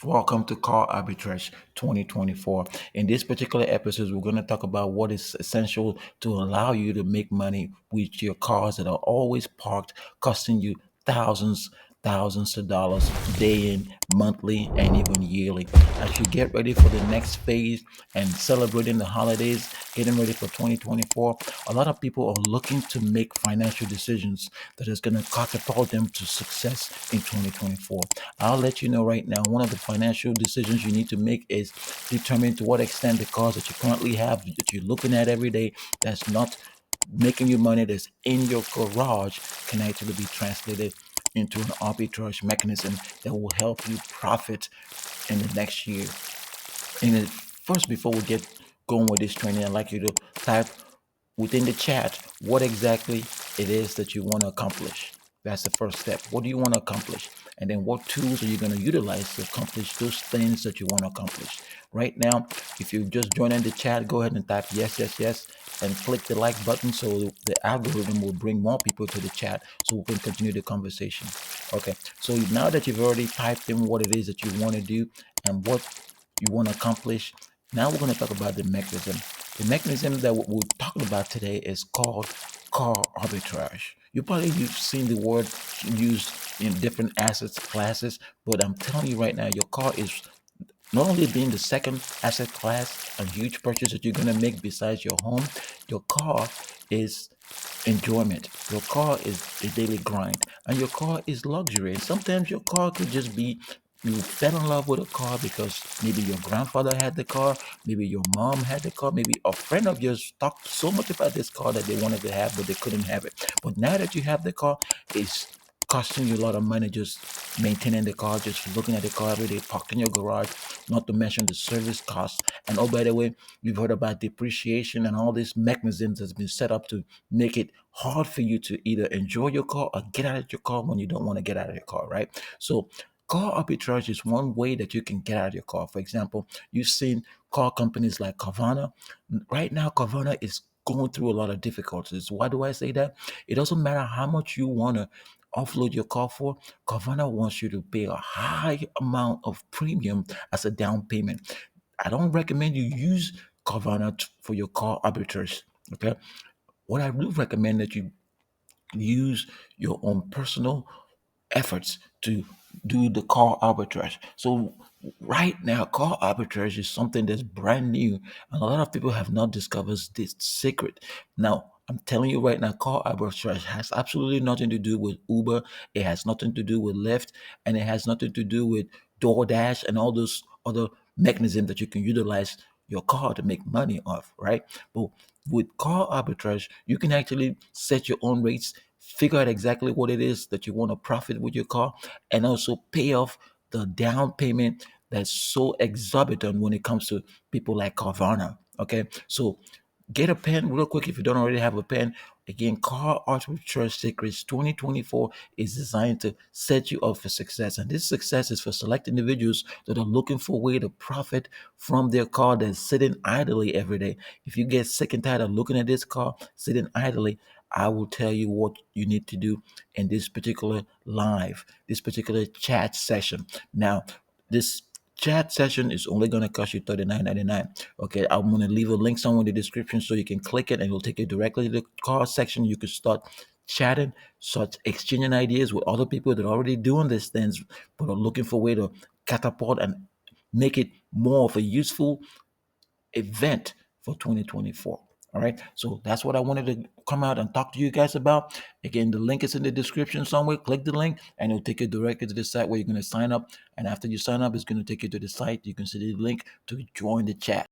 Welcome to Car Arbitrage 2024. In this particular episode, we're going to talk about what is essential to allow you to make money with your cars that are always parked, costing you thousands, thousands of dollars day in, monthly, and even yearly. As you get ready for the next phase and celebrating the holidays, getting ready for 2024, a lot of people are looking to make financial decisions that is going to catapult them to success in 2024. I'll let you know right now, one of the financial decisions you need to make is determine to what extent the cars that you currently have, that you're looking at every day, that's not making you money, that's in your garage, can actually be translated into an arbitrage mechanism that will help you profit in the next year. And first, before we get going with this training, I'd like you to type within the chat what exactly it is that you want to accomplish. That's the first step. What do you want to accomplish? And then what tools are you going to utilize to accomplish those things that you want to accomplish? Right now, if you just joined in the chat, go ahead and type yes, yes, yes, and click the like button so the algorithm will bring more people to the chat so we can continue the conversation. Okay, so now that you've already typed in what it is that you want to do and what you want to accomplish, now we're going to talk about the mechanism. The mechanism that we're talking about today is called car arbitrage. You've seen the word used in different assets classes, but I'm telling you right now, your car is not only being the second asset class, a huge purchase that you're going to make besides your home. Your car is enjoyment. Your car is a daily grind, and your car is luxury. And sometimes your car could just be you fell in love with a car because maybe your grandfather had the car, maybe your mom had the car, maybe a friend of yours talked so much about this car that they wanted to have, but they couldn't have it. But now that you have the car, it's costing you a lot of money just maintaining the car, just looking at the car every day, parked in your garage, not to mention the service costs. And oh, by the way, you've heard about depreciation and all these mechanisms that's been set up to make it hard for you to either enjoy your car or get out of your car when you don't want to get out of your car, right? So car arbitrage is one way that you can get out of your car. For example, you've seen car companies like Carvana. Right now, Carvana is going through a lot of difficulties. Why do I say that? It doesn't matter how much you want to offload your car for. Carvana wants you to pay a high amount of premium as a down payment. I don't recommend you use Carvana for your car arbitrage. Okay. What I do recommend that you use your own personal efforts to do the car arbitrage. So right now, car arbitrage is something that's brand new, and a lot of people have not discovered this secret. Now, I'm telling you right now, car arbitrage has absolutely nothing to do with Uber. It has nothing to do with Lyft, and it has nothing to do with DoorDash and all those other mechanisms that you can utilize your car to make money off, right? But with car arbitrage, you can actually set your own rates, figure out exactly what it is that you want to profit with your car, and also pay off the down payment that's so exorbitant when it comes to people like Carvana. Okay, so get a pen real quick if you don't already have a pen. Again, Car Arbitrage Secrets 2024 is designed to set you up for success. And this success is for select individuals that are looking for a way to profit from their car that's sitting idly every day. If you get sick and tired of looking at this car sitting idly, I will tell you what you need to do in this particular this particular chat session. Now, this chat session is only going to cost you $39.99. Okay, I'm going to leave a link somewhere in the description so you can click it and it'll take you directly to the car section. You can start chatting, start exchanging ideas with other people that are already doing these things but are looking for a way to catapult and make it more of a useful event for 2024. All right. So that's what I wanted to come out and talk to you guys about. Again, the link is in the description somewhere. Click the link and it'll take you directly to the site where you're going to sign up. And after you sign up, it's going to take you to the site. You can see the link to join the chat.